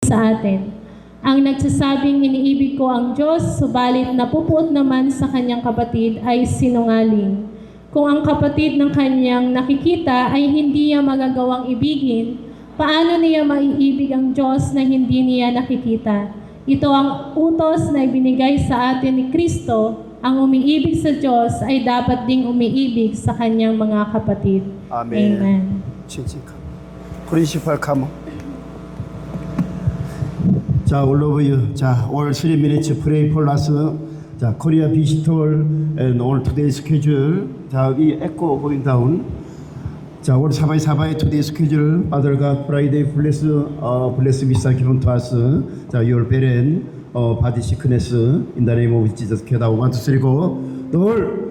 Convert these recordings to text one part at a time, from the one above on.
sa atin. Ang nagsasabing iniibig ko ang Diyos, subalit napupuot naman sa kanyang kapatid ay sinungaling. Kung ang kapatid ng kanyang nakikita ay hindi niya magagawang ibigin, paano niya maiibig ang Diyos na hindi niya nakikita? Ito ang utos na ibinigay sa atin ni Kristo. Ang umiibig sa Diyos ay dapat ding umiibig sa kanyang mga kapatid. 아멘. Amen. 프린시팔 카모. 자, all over you. 자, all 3 minutes pray for us. 자, Korea visitor and all today's schedule. 자, we echo going down. 자, all 사바이 today schedule. Father God, Friday bless Mr. given to us. 자, your parent body sickness in the name of Jesus. get out 1, 2, 3 go. 널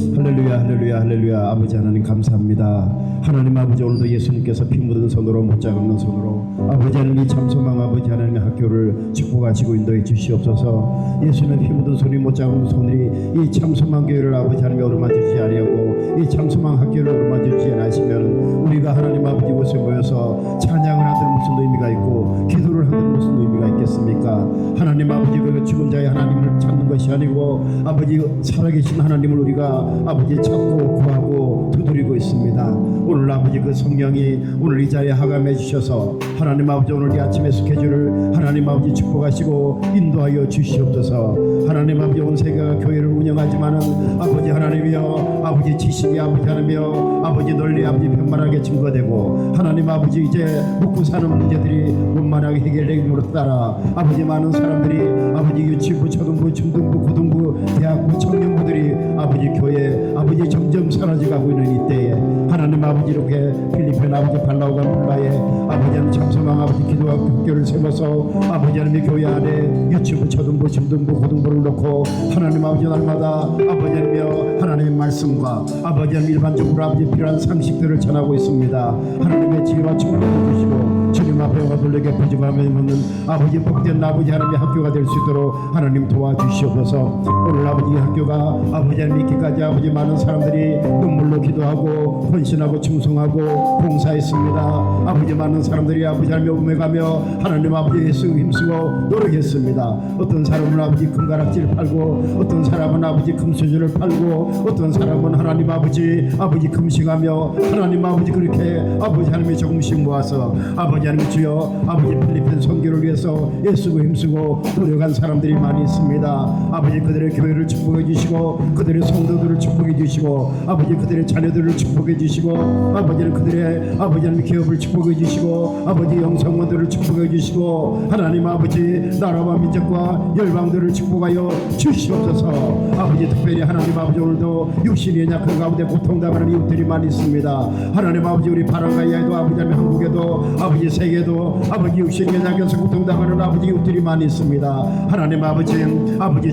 할렐루야 아버지 하나님 감사합니다. 하나님 아버지 오늘도 예수님께서 피 묻은 손으로 못자 긁는 손으로 아버지 하나님 이 참소망 아버지 하나님의 학교를 축복하시고 인도해 주시옵소서. 예수님 피 묻은 손이 못자 긁는 손이 이 참소망 교회를 아버지 하나님이 어루만져 주지 아니하고 이 참소망 학교를 어루만져 주지 않으시면 우리가 하나님 아버지 곳에 모여서 찬양을 하는 무슨 의미가 있고 기도를 하는 무슨 의미가 있겠습니까? 하나님 아버지 그 죽은 자의 하나님을 찾는 것이 아니고 아버지 살아계신 하나님을 우리가 아버지 찾고 구하고 두드리고 있습니다. 오늘 아버지 그 성령이 오늘 이 자리에 하감해 주셔서 하나님 아버지 오늘 이 아침의 스케줄을 하나님 아버지 축복하시고 인도하여 주시옵소서. 하나님 아버지 온 세계가 교회를 운영하지만은 아버지 하나님이여 아버지 지식이 아버지 하나님이여 아버지 널리 아버지 편만하게 증거되고 하나님 아버지 이제 먹고 사는 문제들이 원만하게 해결되기로 따라 아버지 많은 사람들이 아버지 유치부 초등부 중등부 고등부 대학부 청년부들이 아버지 교회 아버지 점점 사라져가고 있는 이때에 하나님 아버지 이렇게 필리핀 아버지 발라우가 불라에 아버지 하나님 참소망 아버지 기도학교를 세워서 아버지 하나님의 교회 안에 유치부 초등부 중등부 고등부를 놓고 하나님 아버지 날마다 아버지 하나님의 하나님의 말씀과 아버지 하나님 일반적으로 아버지 필요한 상식들을 전하고 있습니다. 하나님의 지혜와 충만을 주시고 주님 앞에 와돌리게 부족함에 있는 아버지 복된 아버지 하나님의 학교가 될 수 있도록 하나님 도와주시옵소서. 오늘 아버지 학교가 아버지 하나님 있기까지 아버지 많은 사람들이 눈물로 기도하고 헌신하고 충성하고 봉사했습니다. 아버지 많은 사람들이 아버지 하나님 오매가며 하나님 아버지 예수 힘쓰고 노력했습니다. 어떤 사람은 아버지 금가락지를 팔고 어떤 사람은 아버지 금수저를 팔고 어떤 사람은 하나님 아버지 금식하며 하나님 아버지 그렇게 아버지 하나님이 조금씩 모아서 아버지 하나님 주여 아버지 필리핀 선교를 위해서 애쓰고 힘쓰고 노력한 사람들이 많이 있습니다. 아버지 그들의 교회를 축복해 주시고 그들의 성도들을 축복해 주시고 아버지 그들의 자녀들을 축복해 주시고 아버지는 그들의 아버지 하나님 기업을 축복해 주시고 아버지 영성원들을 축복해 주시고 하나님 아버지 나라와 민족과 열방들을 축복하여 주시옵소서. 아버지 특별히 하나님 아버지 오늘도 육신이 연약한 가운데 고통당하는 이웃들이 많이 있습니다. 하나님 아버지 우리 바람가야에도 아버지 하나님 한국에도 아버지 세계도 아버지 육신이 연약해서 고통당하는 아버지 이웃들이 많이 있습니다. 하나님 아버지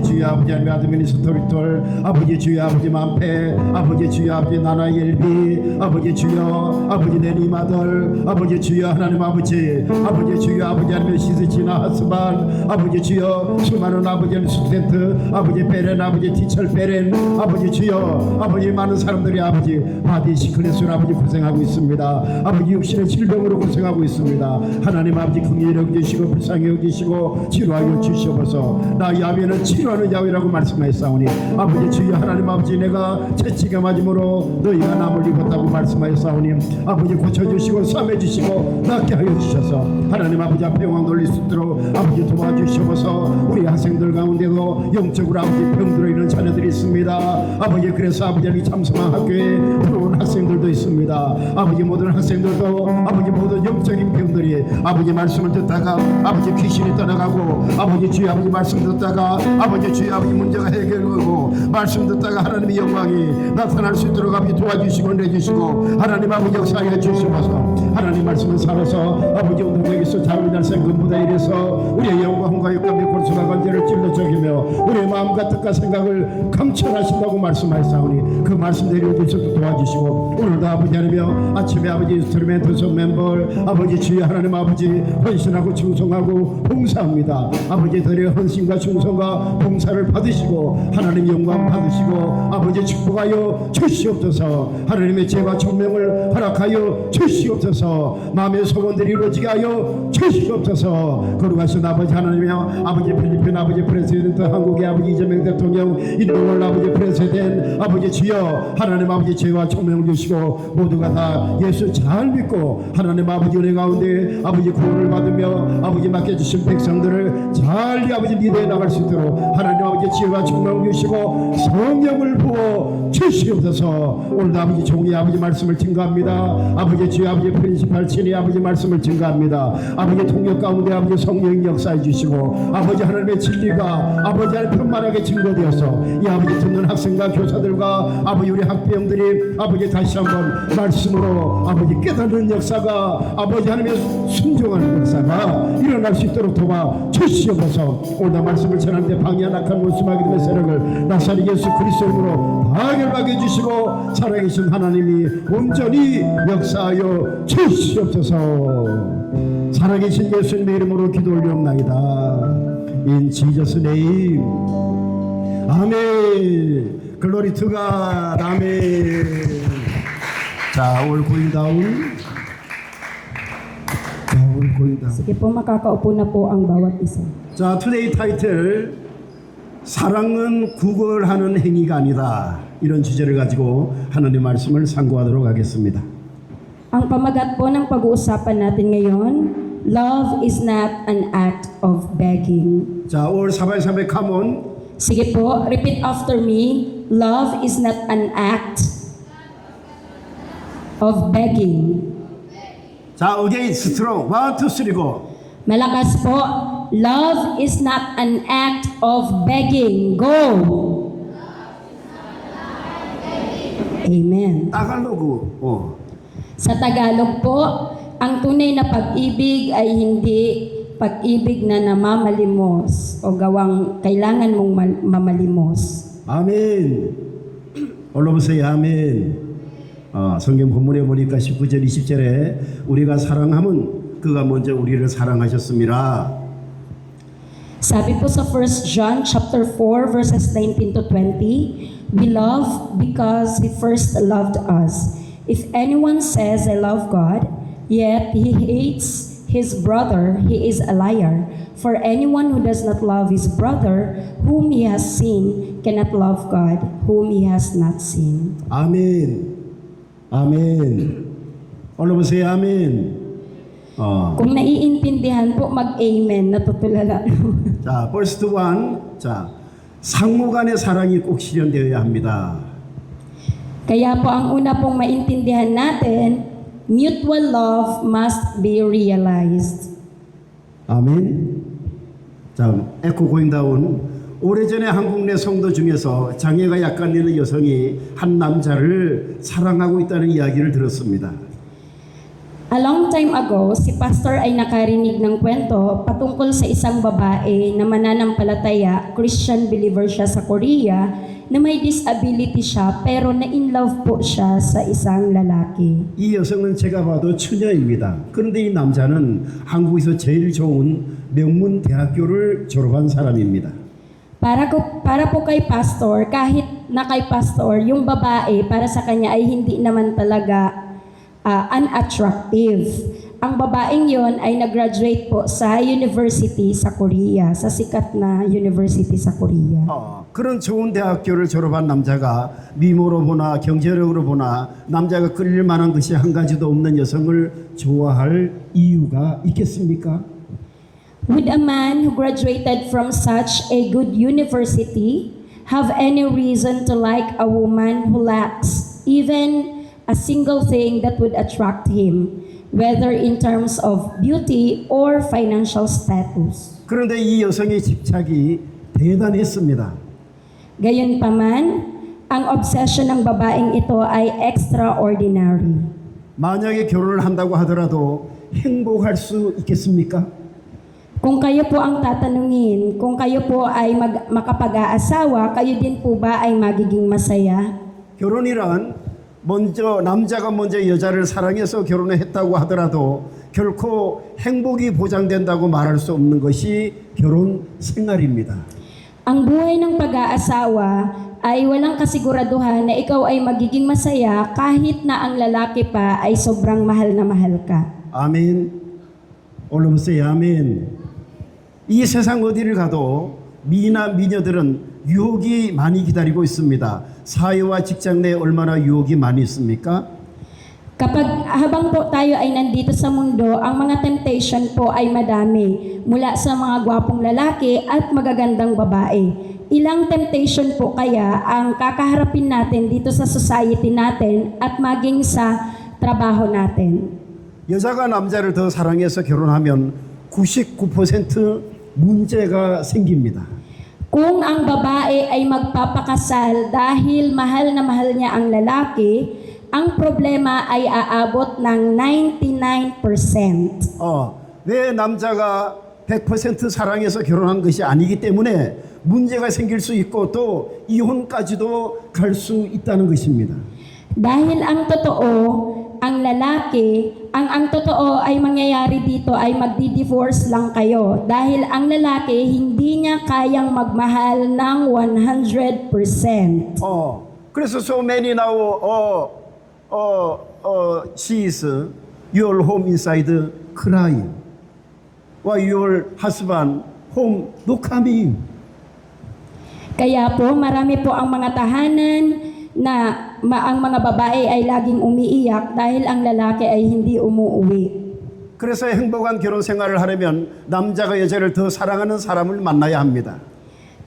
주여 아버지 하나님 아드미니스트리톨 아버지 주여 아버지 만패 아버지 주여 아버지 나나엘비 아버지 주여 아버지 내니마들 아버지 주여 하나님 아버지 주여 아버지 하나님 시스치나 하스반 아버지 주여 수많은 아버지 하나님 스튜던트 아버지 베렌 아버지 티철 베렌 아버지 주여 아버지 많은 사람들이 아버지 바디 시크릿으로 아버지 고생하고 있습니다. 아버지 육신의 질병으로 고생하고 있습니다. 하나님 아버지 긍휼히 여기시고 불쌍히 여기시고 치료하여 주시옵소서. 나 야훼는 치료하는 야훼라고 말씀하였사오니 아버지 주여 하나님 아버지 내가 채찍에 맞음으로 너희가 남을 입었다고 말씀하였사오니 아버지 고쳐주시고 싸매주시고 낫게 하여 주셔서 하나님 아버지 앞에 영광 돌릴 수 있도록 아버지 도와주시옵소서. 우리 학생들 가운데도 영적으로 아버지 병들어 있는 자녀들이 있습니다. 아버지 그래서 아버지 참소망 학교에 들어온 학생들도 있습니다. 아버지 모든 학생들도 아버지 모든 영적인 병들이 아버지 말씀을 듣다가 아버지 귀신이 떠나가고 아버지 주여 아버지 말씀 듣다가 아버지 주여 아버지 문제가 해결되고 말씀 듣다가 하나님의 영광이 나타날 수 있도록 아버지 도와주시고 내주시고 하나님 아버지 역사해 주시옵소서. 하나님 말씀은 살아서 아버지 온전하게서 자유의 날 생금보다 이래서 우리의 영광과 육감의 골수가 관제를 찔러 적이며 우리의 마음과 뜻과 생각을 감천하신다고 말씀하셨사오니 그 말씀대로 주셔서 도와주시고 오늘도 아버지 하나님여 아침에 아버지 인스트루멘트 멤버 아버지 주여 하나님 아버지 아버지 헌신하고 충성하고 봉사합니다. 아버지들의 헌신과 충성과 봉사를 받으시고 하나님 영광 받으시고 아버지 축복하여 주시옵소서. 하나님의 죄와 천명을 허락하여 주시옵소서. 마음의 소원들이 이루어지게 하여 주시옵소서. 거룩하신 아버지 하나님이여, 아버지 필리핀 아버지 프레시덴트, 한국의 아버지 이재명 대통령, 인도월 아버지 프레시덴트, 아버지 주여 하나님 아버지 죄와 천명을 주시고 모두가 다 예수 잘 믿고 하나님 아버지 은혜 가운데 아버지 구원을 받으며 아버지 맡겨주신 백성들을 잘 아버지 리드해 나갈 수 있도록 하나님 아버지 지혜와 천명을 주시고 성령을 부어 주시옵소서. 오늘도 아버지 종이 아버지 말씀을 증거합니다. 아버지 주여 아버지 프린시팔 친히 아버지 말씀을 증거합니다. 아버지 통역 가운데 아버지 성령 역사해 주시고 아버지 하나님의 진리가 아버지 하나님 편만하게 증거되어서 이 아버지 듣는 학생과 교사들과 아버지 우리 학부형들이 아버지 다시 한번 말씀으로 아버지 깨닫는 역사가 아버지 하나님의 순종하는 역사가 일어날 수 있도록 도와 주시옵소서. 오늘 말씀을 전하는데 방해한 악한 원수마귀 됨의 세력을 나사렛 예수 그리스도 이름으로 파멸하게 해주시고 살아계신 하나님이 온전히 역사하여 주시옵소서. 살아계신 예수님의 이름으로 기도 올리옵나이다. In Jesus name. 아멘. 글로리 투 갓. 아멘. 자, all going down. 자, all going down. Sige po, makakaupo na po ang bawat isa. 자, 투데이 타이틀 사랑은 구걸하는 행위가 아니다. 이런 주제를 가지고 하나님의 말씀을 상고하도록 하겠습니다. Ang pamagat po ng pag-uusapan natin ngayon, love is not an act of begging. 자, 올 사바이사바이 카몬. Sige po, repeat after me. Love is not an act of begging. 자, again strong. 1, 2, 3, go. Malakas po. Love is not an act of begging. Go! Amen. 타갈로그. Sa Tagalog po, ang tunay na pag-ibig ay hindi pag-ibig na namamalimos o gawang kailangan mong mamalimos. 아멘. 올라보세요. 아멘. 성경 본문에 보니까 19절 20절에 우리가 사랑하면 그가 먼저 우리를 사랑하셨습니다. Sabi po sa 1 John chapter 4 verses 19 to 20, we love because he first loved us. If anyone says I love God, yet he hates his brother, he is a liar. For anyone who does not love his brother whom he has seen cannot love God whom he has not seen. 아멘. 아멘. 올라보세요. 아멘. Kung naiintindihan po, mag-amen, natutulala. 자, first one. 자, 상호 간의 사랑이 꼭 실현되어야 합니다. Kaya po ang una pong maintindihan natin, mutual love must be realized. 아멘. 자, 에코 고잉다운. 오래전에 한국 내 성도 중에서 장애가 약간 있는 여성이 한 남자를 사랑하고 있다는 이야기를 들었습니다. A long time ago, si pastor ay nakarinig ng kwento patungkol sa isang babae na mananampalataya, Christian believer siya sa Korea, na may disability siya pero na-in-love po siya sa isang lalaki. 이 여성은 제가 봐도 처녀입니다. 그런데 이 남자는 한국에서 제일 좋은 명문 대학교를 졸업한 사람입니다. Para po kay pastor, kahit na kay pastor, yung babae para sa kanya ay hindi naman talaga unattractive. Ang babaeng yon ay nag-graduate po sa university sa Korea, sa sikat na university sa Korea. 그런 좋은 대학교를 졸업한 남자가 미모로 보나 경제력으로 보나 남자가 끌릴 만한 것이 한 가지도 없는 여성을 좋아할 이유가 있겠습니까? Would a man who graduated from such a good university have any reason to like a woman who lacks even a single thing that would attract him, whether in terms of beauty or financial status? 그런데 이 여성의 집착이 대단했습니다. Gayunpaman, ang obsession ng babaeng ito ay extraordinary. 만약에 결혼을 한다고 하더라도 행복할 수 있겠습니까? Kung kayo po ang tatanungin, kung kayo po ay makapag-aasawa, kayo din po ba ay magiging masaya? 결혼이란 먼저 남자가 먼저 여자를 사랑해서 결혼을 했다고 하더라도 결코 행복이 보장된다고 말할 수 없는 것이 결혼 생활입니다. Ang buhay ng pag-aasawa ay walang kasiguraduhan na ikaw ay magiging masaya kahit na ang lalaki pa ay sobrang mahal na mahal ka. 아멘. 올라보세요. 아멘. 이 세상 어디를 가도 미나 미녀들은 유혹이 많이 기다리고 있습니다. 사회와 직장 내에 얼마나 유혹이 많이 있습니까? Habang po tayo ay nandito sa mundo, ang mga temptation po ay madami mula sa mga gwapong lalaki at magagandang babae. Ilang temptation po kaya ang kakaharapin natin dito sa society natin at maging sa trabaho natin? 여자가 남자를 더 사랑해서 결혼하면 99% 문제가 생깁니다. Kung ang babae ay magpapakasal dahil mahal na mahal niya ang lalaki, ang problema ay aabot ng 99%. 왜 남자가 100% 사랑해서 결혼한 것이 아니기 때문에 문제가 생길 수 있고 또 이혼까지도 갈 수 있다는 것입니다. Dahil ang totoo, ang lalaki, ang totoo ay mangyayari dito ay magdi-divorce lang kayo. Dahil ang lalaki hindi niya kayang magmahal ng 100%. 그래서 so many now she is your home inside crying. Why your husband home no coming? Kaya po marami po ang mga tahanan na ang mga babae ay laging umiiyak dahil ang lalaki ay hindi umuuwi. 그래서 행복한 결혼 생활을 하려면 남자가 여자를 더 사랑하는 사람을 만나야 합니다.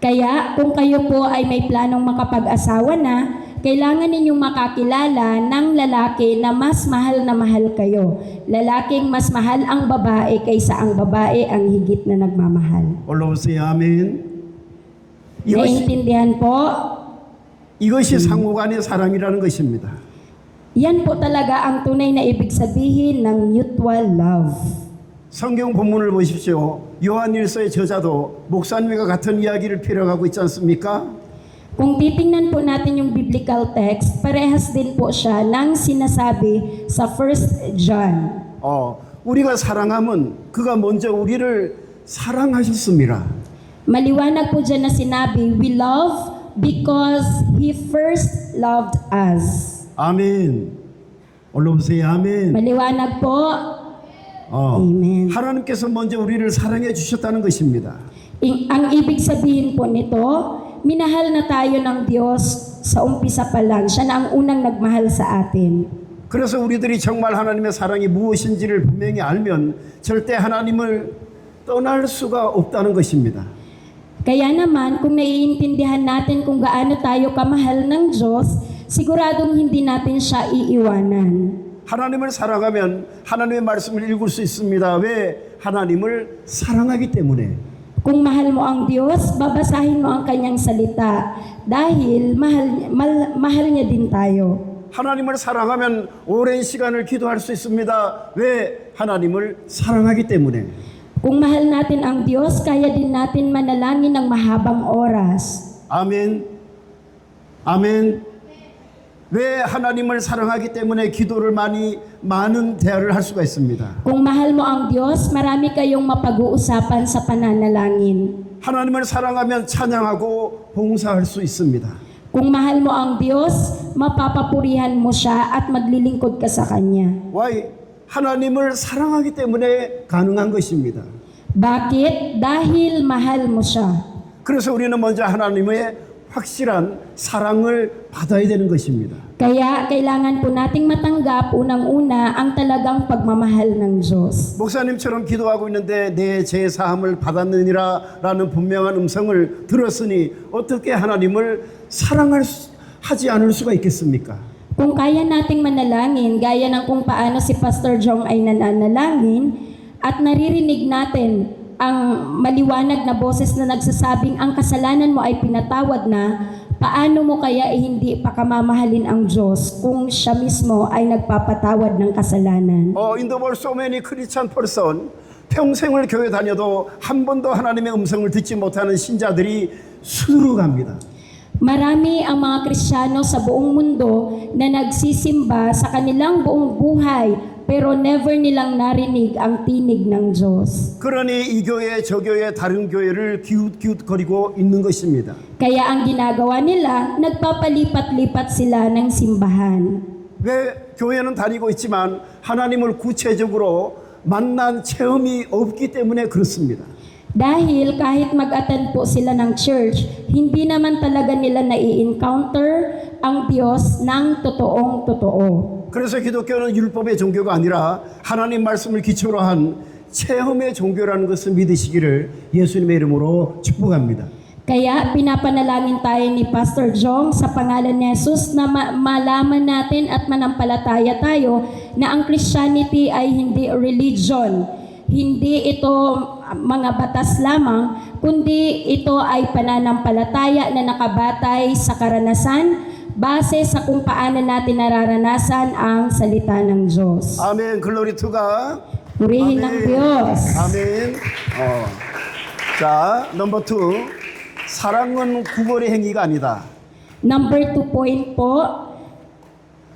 Kaya kung kayo po ay may planong makapag-asawa na, kailangan ninyong makakilala ng lalaki na mas mahal kayo. Lalaking mas mahal ang babae kaysa ang babae ang higit na nagmamahal. 올라오세요. 아멘. Naiintindihan po? 이것이 상호간의 사랑이라는 것입니다. Yan po talaga ang tunay na ibig sabihin ng mutual love. 성경 본문을 보십시오. 요한일서의 저자도 목사님과 같은 이야기를 필요하고 있지 않습니까? Kung titingnan po natin yung biblical text, parehas din po siya ng sinasabi sa 1 John. 우리가 사랑하면 그가 먼저 우리를 사랑하셨습니다. Maliwanag po dyan na sinabi, we love because He first loved us. 아멘. 올라오세요. 아멘. Maliwanag po. Amen. 하나님께서 먼저 우리를 사랑해 주셨다는 것입니다. Ang ibig sabihin po nito, minahal na tayo ng Diyos sa umpisa pa lang. Siya na ang unang nagmahal sa atin. 그래서 우리들이 정말 하나님의 사랑이 무엇인지를 분명히 알면 절대 하나님을 떠날 수가 없다는 것입니다. Kaya naman, kung naiintindihan natin kung gaano tayo kamahal ng Diyos, siguradong hindi natin siya iiwanan. 하나님을 사랑하면 하나님의 말씀을 읽을 수 있습니다. 왜? 하나님을 사랑하기 때문에. Kung mahal mo ang Diyos, babasahin mo ang kanyang salita dahil mahal niya din tayo. 하나님을 사랑하면 오랜 시간을 기도할 수 있습니다. 왜? 하나님을 사랑하기 때문에. Kung mahal natin ang Diyos, kaya din natin manalangin ng mahabang oras. 아멘. 아멘. 왜 하나님을 사랑하기 때문에 기도를 많은 대화를 할 수가 있습니다. Kung mahal mo ang Diyos, marami kayong mapag-uusapan sa pananalangin. 하나님을 사랑하면 찬양하고 봉사할 수 있습니다. Kung mahal mo ang Diyos, mapapapurihan mo siya at maglilingkod ka sa Kanya. Why? 하나님을 사랑하기 때문에 가능한 것입니다. Bakit? Dahil mahal mo siya. 그래서 우리는 먼저 하나님의 확실한 사랑을 받아야 되는 것입니다. Kaya kailangan po nating matanggap unang-una ang talagang pagmamahal ng Diyos. 목사님처럼 기도하고 있는데 내 죄사함을 받았느니라 라는 분명한 음성을 들었으니 어떻게 하나님을 하지 않을 수가 있겠습니까? Kung kaya nating manalangin, gaya ng kung paano si Pastor Jong ay nananalangin, at naririnig natin ang maliwanag na boses na nagsasabing ang kasalanan mo ay pinatawad na, paano mo kaya hindi pa kamamahalin ang Diyos kung siya mismo ay nagpapatawad ng kasalanan? In the world so many Christian person 평생을 교회 다녀도 한 번도 하나님의 음성을 듣지 못하는 신자들이 수두룩 합니다. Marami ang mga Kristiyano sa buong mundo na nagsisimba sa kanilang buong buhay pero never nilang narinig ang tinig ng Diyos. 그러니 이 교회 저 교회 다른 교회를 기웃기웃거리고 있는 것입니다. Kaya ang ginagawa nila, nagpapalipat-lipat sila ng simbahan. 왜 교회는 다니고 있지만 하나님을 구체적으로 만난 체험이 없기 때문에 그렇습니다. Dahil kahit mag-attend po sila ng church, hindi naman talaga nila nai-encounter ang Diyos ng totoong totoo. 그래서 기독교는 율법의 종교가 아니라 하나님 말씀을 기초로 한 체험의 종교라는 것을 믿으시기를 예수님의 이름으로 축복합니다. Kaya pinapanalangin tayo ni Pastor Jong sa pangalan ni Jesus na malaman natin at manampalataya tayo na ang Christianity ay hindi religion. Hindi ito mga batas lamang, kundi ito ay pananampalataya na nakabatay sa karanasan base sa kung paano natin nararanasan ang salita ng Diyos. 아멘. 글로리 투가. Purihin ng Diyos. 아멘. 자, 넘버 2. 사랑은 구걸의 행위가 아니다. Number 2 point po,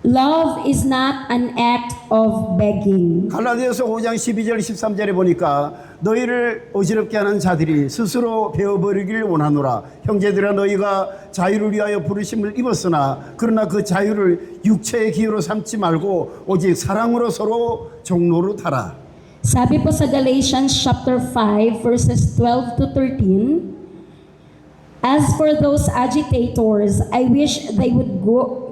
love is not an act of begging. 갈라디아서 5장 12절 13절에 보니까 너희를 어지럽게 하는 자들이 스스로 베어버리기를 원하노라. 형제들아 너희가 자유를 위하여 부르심을 입었으나 그러나 그 자유를 육체의 기회로 삼지 말고 오직 사랑으로 서로 종로로 타라. Sabi po sa Galatians chapter 5 verses 12 to 13, as for those agitators, I wish they would go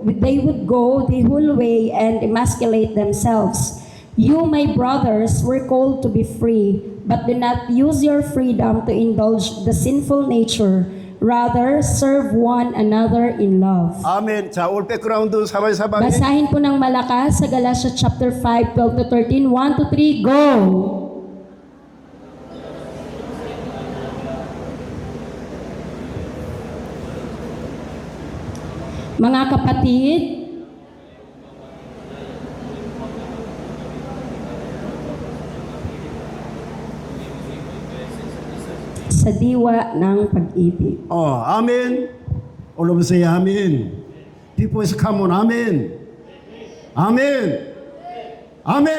the whole way and emasculate themselves. You, my brothers, were called to be free, but do not use your freedom to indulge the sinful nature. Rather, serve one another in love. 아멘. 자, 올 백그라운드 사바사바니. Basahin po ng malakas sa Galatians chapter 5, 12 to 13, 1 to 3, go! Mga kapatid, sa diwa ng pag-ibig. 아멘. All of us say 아멘. People say come on. 아멘. 아멘. 아멘.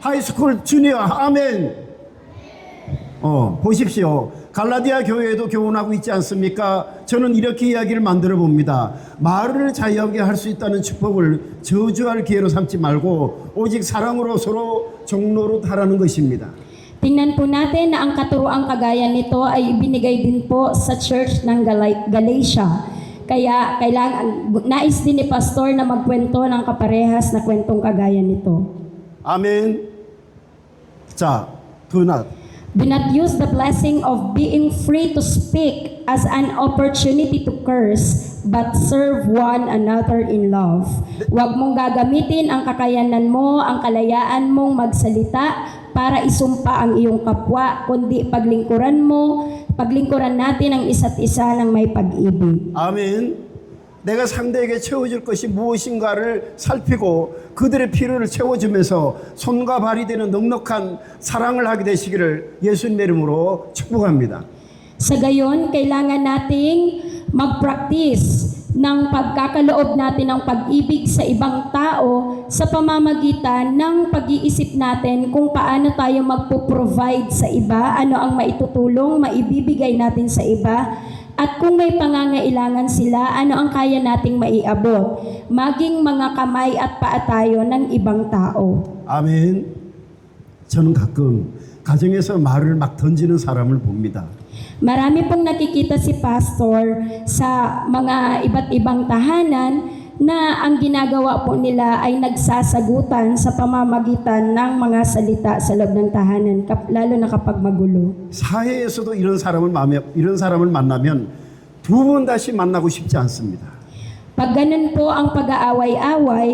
하이스쿨 주니어 아멘. 보십시오. 갈라디아 교회에도 교훈하고 있지 않습니까? 저는 이렇게 이야기를 만들어 봅니다. 말을 자유하게 할 수 있다는 축복을 저주할 기회로 삼지 말고 오직 사랑으로 서로 종로로 타라는 것입니다. Tingnan po natin na ang katuroang kagaya nito ay ibinigay din po sa church ng Galatia. Kaya kailangan, nais din ni Pastor na magkwento ng kaparehas na kwentong kagaya nito. 아멘. 자, do not. Do not use the blessing of being free to speak as an opportunity to curse, but serve one another in love. Huwag mong gagamitin ang kakayanan mo, ang kalayaan mong magsalita para isumpa ang iyong kapwa, kundi paglingkuran natin ang isa't isa ng may pag-ibig. 아멘. 내가 상대에게 채워줄 것이 무엇인가를 살피고 그들의 필요를 채워주면서 손과 발이 되는 넉넉한 사랑을 하게 되시기를 예수님의 이름으로 축복합니다. Sa gayon, kailangan nating mag-practice ng pagkakaloob natin ng pag-ibig sa ibang tao sa pamamagitan ng pag-iisip natin kung paano tayo magpo-provide sa iba, ano ang maitutulong, maibibigay natin sa iba, at kung may pangangailangan sila, ano ang kaya nating maiabot, maging mga kamay at paa tayo ng ibang tao. 아멘. 저는 가끔 가정에서 말을 막 던지는 사람을 봅니다. Marami pong nakikita si Pastor sa mga iba't ibang tahanan na ang ginagawa po nila ay nagsasagutan sa pamamagitan ng mga salita sa loob ng tahanan, lalo na kapag magulo. 사회에서도 이런 사람을 만나면 두 번 다시 만나고 싶지 않습니다. Pag ganun po ang pag-aaway-away,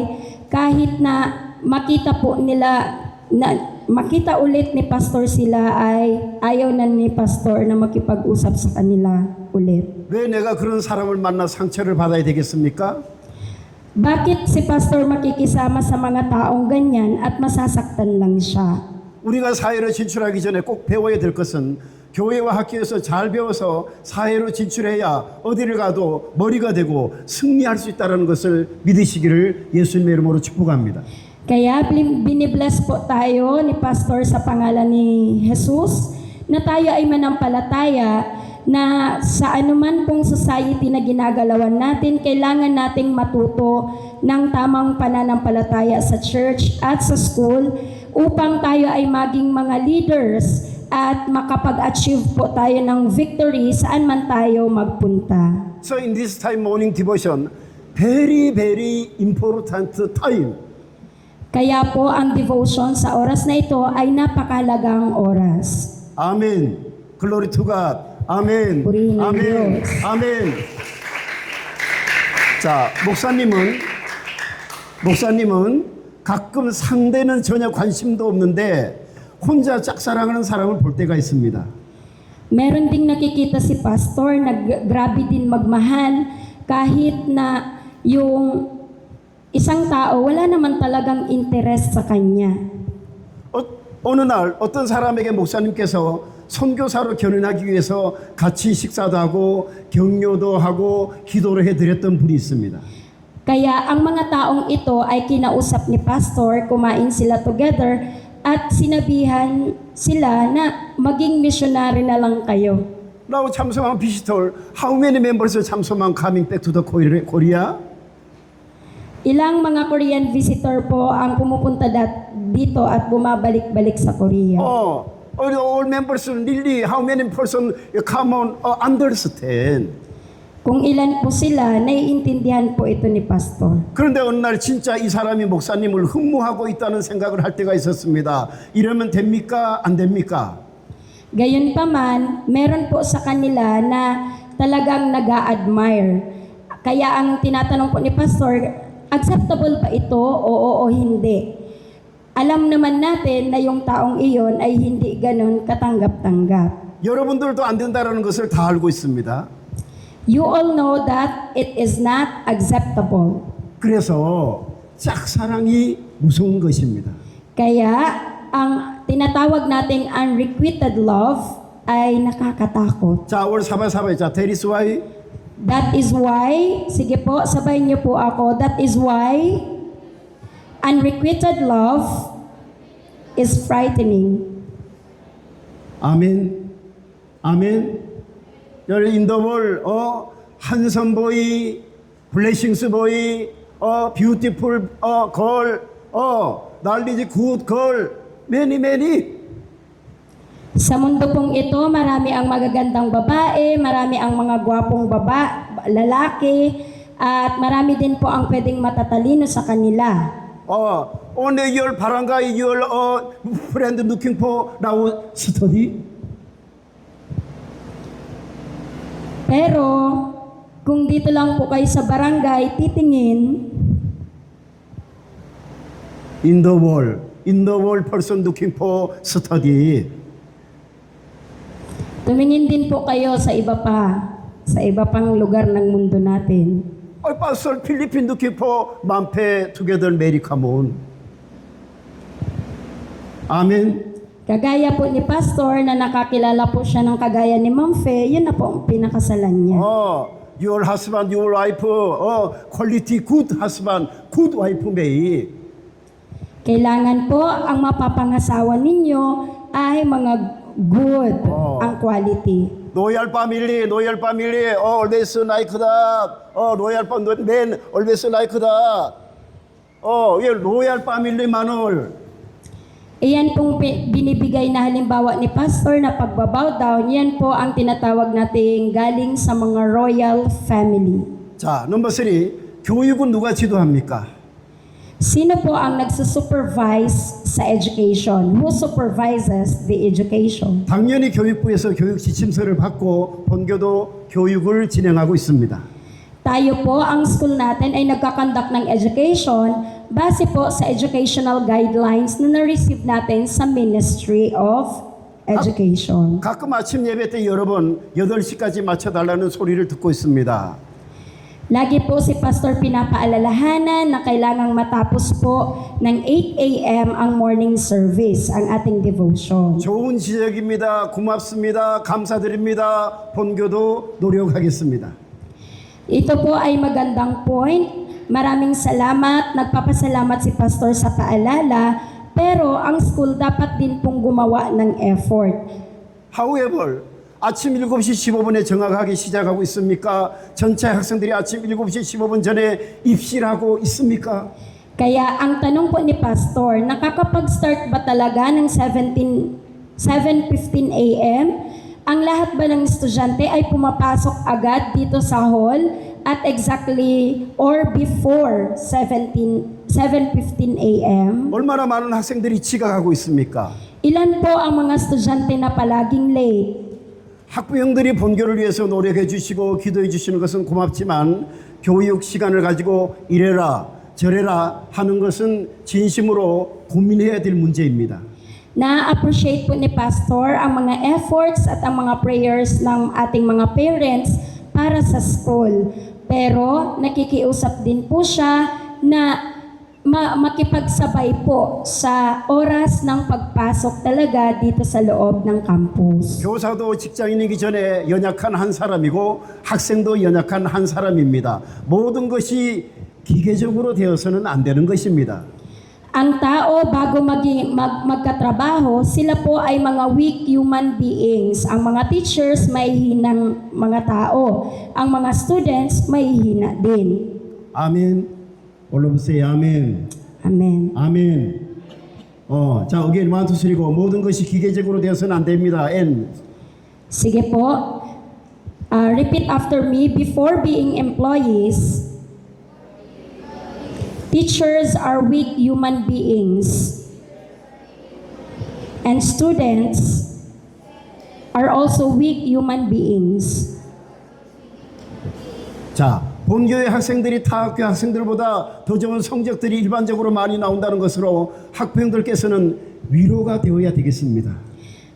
kahit na makita po nila makita ulit ni Pastor sila, ay ayaw na ni Pastor na makipag-usap sa kanila ulit. 왜 내가 그런 사람을 만나 상처를 받아야 되겠습니까? Bakit si Pastor makikisama sa mga taong ganyan at masasaktan lang siya? 우리가 사회로 진출하기 전에 꼭 배워야 될 것은 교회와 학교에서 잘 배워서 사회로 진출해야 어디를 가도 머리가 되고 승리할 수 있다는 것을 믿으시기를 예수님의 이름으로 축복합니다. Kaya binibless po tayo ni Pastor sa pangalan ni Jesus na tayo ay manampalataya na sa anuman pong society na ginagalawan natin, kailangan nating matuto ng tamang pananampalataya sa church at sa school upang tayo ay maging mga leaders at makapag-achieve po tayo ng victory saan man tayo magpunta. So in this time morning devotion, very important time. Kaya po ang devotion sa oras na ito ay napakalagang oras. 아멘. Glory to God. 아멘. Purihin ang 아멘. Diyos. 아멘. 자, 목사님은 가끔 상대는 전혀 관심도 없는데 혼자 짝사랑하는 사람을 볼 때가 있습니다. Meron ding nakikita si Pastor na grabe din magmahal kahit na yung isang tao wala naman talagang interest sa kanya. 어느 날 어떤 사람에게 목사님께서 선교사로 견인하기 위해서 같이 식사도 하고 격려도 하고 기도를 해드렸던 분이 있습니다. Kaya ang mga taong ito ay kinausap ni Pastor, kumain sila together at sinabihan sila na maging missionary na lang kayo. Now 참소만 visitor, how many members of 참소만 coming back to the Korea? Ilang mga Korean visitor po ang pumupunta dito at bumabalik-balik sa Korea. All members really, how many person come on understand? Kung ilan po sila, naiintindihan po ito ni Pastor. 그런데 어느 날 진짜 이 사람이 목사님을 흠모하고 있다는 생각을 할 때가 있었습니다. 이러면 됩니까? 안 됩니까? Gayunpaman, meron po sa kanila na talagang nag-a-admire. Kaya ang tinatanong po ni Pastor, acceptable ba ito? Oo o hindi. Alam naman natin na yung taong iyon ay hindi ganun katanggap-tanggap. 여러분들도 안 된다라는 것을 다 알고 있습니다. You all know that it is not acceptable. 그래서 짝사랑이 무서운 것입니다. Kaya ang tinatawag nating unrequited love ay nakakatakot. 자, 오늘 사바사바. 자, that is why That is why, sige po, sabayin niyo po ako, that is why unrequited love is frightening. 아멘. 아멘. 여러분 in the world, handsome boy, blessings boy, beautiful girl, knowledge good girl, many. Sa mundo pong ito, marami ang magagandang babae, marami ang mga gwapong lalaki, at marami din po ang pwedeng matatalino sa kanila. Only your barangay, your friend looking for now study. Pero, kung dito lang po kayo sa barangay, titingin, In the world person looking for study. tumingin din po kayo sa iba pang lugar ng mundo natin. Pastor, Philippine looking for Mampe together, Mary, come on. Amen. Kagaya po ni Pastor na nakakilala po siya ng kagaya ni Ma'am Fe, yun na po ang pinakasalan niya. Your husband, your wife, quality good husband, good wife may. Kailangan po ang mapapangasawa ninyo ay mga good ang quality. Loyal family, always like that. Loyal men, always like that. Loyal family manol. Iyan pong binibigay na halimbawa ni Pastor na pagbabow down, yan po ang tinatawag nating galing sa mga royal family. 자, number 3, 교육은 누가 지도합니까? Sino po ang nagsusupervise sa education? Who supervises the education? 당연히 교육부에서 교육 지침서를 받고 본교도 교육을 진행하고 있습니다. Tayo po, ang school natin ay nagkakandak ng education base po sa educational guidelines na na-receive natin sa Ministry of Education. 가끔 아침 예배 때 여러 번 8시까지 맞춰달라는 소리를 듣고 있습니다. Lagi po si Pastor pinapaalalahanan na kailangang matapos po ng 8 a.m. ang morning service, ang ating devotion. 좋은 지적입니다. 고맙습니다. 감사드립니다. 본교도 노력하겠습니다. Ito po ay magandang point Maraming salamat, nagpapasalamat si Pastor sa paalala, pero ang school dapat din pong gumawa ng effort. However, 아침 7시 15분에 정확하게 시작하고 있습니까? 전체 학생들이 아침 7시 15분 전에 입시를 하고 있습니까? Kaya ang tanong po ni Pastor, nakakapag-start ba talaga ng 7:15 a.m.? Ang lahat ba ng estudyante ay pumapasok agad dito sa hall at exactly or before 7:15 a.m.? 얼마나 많은 학생들이 지각하고 있습니까? Ilan po ang mga estudyante na palaging late? 학부형들이 본교를 위해서 노력해 주시고 기도해 주시는 것은 고맙지만 교육 시간을 가지고 이래라 저래라 하는 것은 진심으로 고민해야 될 문제입니다. Na-appreciate po ni Pastor ang mga efforts at ang mga prayers ng ating mga parents para sa school. Pero nakikiusap din po siya na makipagsabay po sa oras ng pagpasok talaga dito sa loob ng campus. 교사도 직장인이기 전에 연약한 한 사람이고 학생도 연약한 한 사람입니다. 모든 것이 기계적으로 되어서는 안 되는 것입니다. Ang tao bago magkatrabaho, sila po ay mga weak human beings. Ang mga teachers may hinang mga tao. Ang mga students may hina din. 아멘. 올라보세요. 아멘. Amen. 아멘. 자, again, 1, 2, 3, go. 모든 것이 기계적으로 되어서는 안 됩니다. N. Sige po. Repeat after me. Before being employees, teachers are weak human beings. And students are also weak human beings. 자, 본교의 학생들이 타학교 학생들보다 더 좋은 성적들이 일반적으로 많이 나온다는 것으로 학부형들께서는 위로가 되어야 되겠습니다.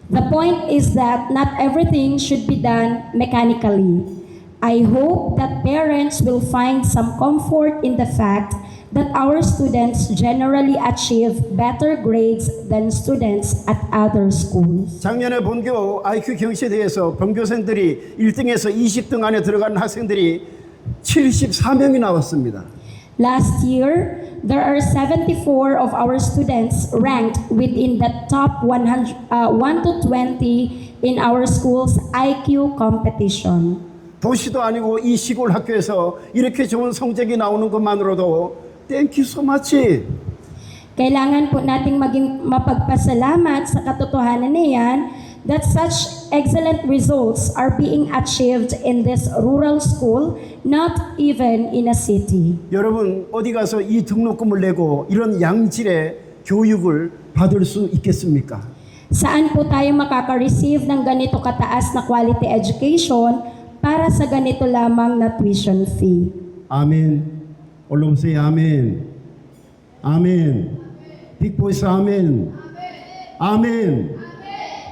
The point is that not everything should be done mechanically. I hope that parents will find some comfort in the fact that our students generally achieve better grades than students at other schools. 작년에 본교 IQ 경시에 대해서 본교생들이 1등에서 20등 안에 들어간 학생들이 74명이 나왔습니다. Last year, there are 74 of our students ranked within the top 1 to 20 in our school's IQ competition. 도시도 아니고 이 시골 학교에서 이렇게 좋은 성적이 나오는 것만으로도 Thank you so much. Kailangan po nating maging mapagpasalamat sa katotohanan na yan that such excellent results are being achieved in this rural school, not even in a city. 여러분 어디 가서 이 등록금을 내고 이런 양질의 교육을 받을 수 있겠습니까? Saan po tayo makaka-receive ng ganito kataas na quality education para sa ganito lamang na tuition fee? 아멘. 올라오세요. 아멘. 아멘. 빅보이스 아멘. 아멘.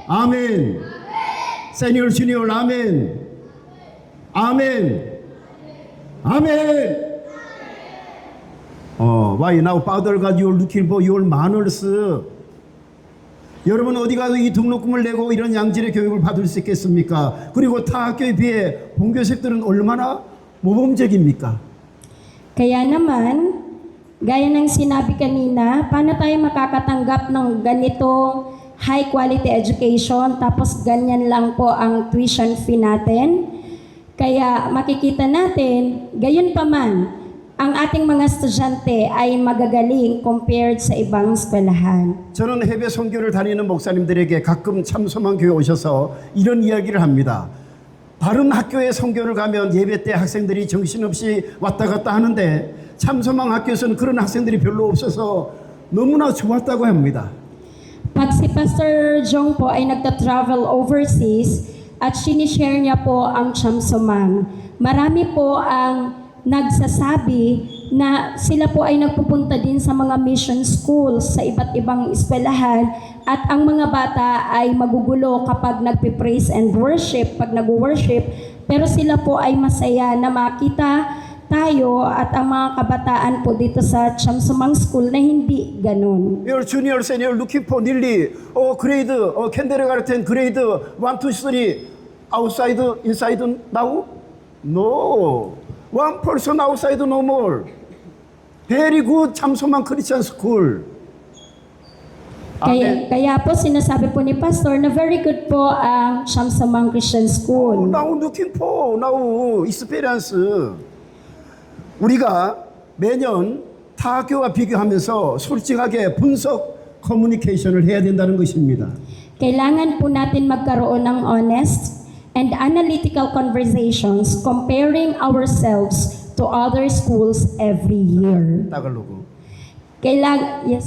아멘. 세니어 주니어 아멘. 아멘. 아멘. Why now Father God you're looking for your manners. 여러분 어디 가서 이 등록금을 내고 이런 양질의 교육을 받을 수 있겠습니까? 그리고 타 학교에 비해 본교생들은 얼마나 모범적입니까? Kaya naman, gaya ng sinabi kanina, paano tayo makakatanggap ng ganitong high quality education tapos ganyan lang po ang tuition fee natin? Kaya makikita natin, gayon pa man, ang ating mga estudyante ay magagaling compared sa ibang eskwelahan. 저는 해외 선교를 다니는 목사님들에게 가끔 참소만 교회 오셔서 이런 이야기를 합니다. 다른 학교에 선교를 가면 예배 때 학생들이 정신없이 왔다 갔다 하는데 참소망 학교에서는 그런 학생들이 별로 없어서 너무나 좋았다고 합니다. Pag si Pastor Jong po ay nagta-travel overseas at sinishare niya po ang Chamsumang, marami po ang nagsasabi na sila po ay nagpupunta din sa mga mission schools sa iba't ibang eskwelahan at ang mga bata ay magugulo kapag nagpe-praise and worship, pag nag-worship, pero sila po ay masaya na makita tayo at ang mga kabataan po dito sa Chamsumang School na hindi ganun. Your junior, senior looking for nearly grade, kindergarten grade 1, 2, 3 outside, inside now? No. One person outside no more. Very good 참소만 크리스천 스쿨. Kaya po sinasabi po ni Pastor na very good po ang Shamsamang Christian School. Now looking for now experience. 우리가 매년 타 학교와 비교하면서 솔직하게 분석 커뮤니케이션을 해야 된다는 것입니다. Kailangan po natin magkaroon ng honest and analytical conversations comparing ourselves to other schools every year. 따갈로고. Yes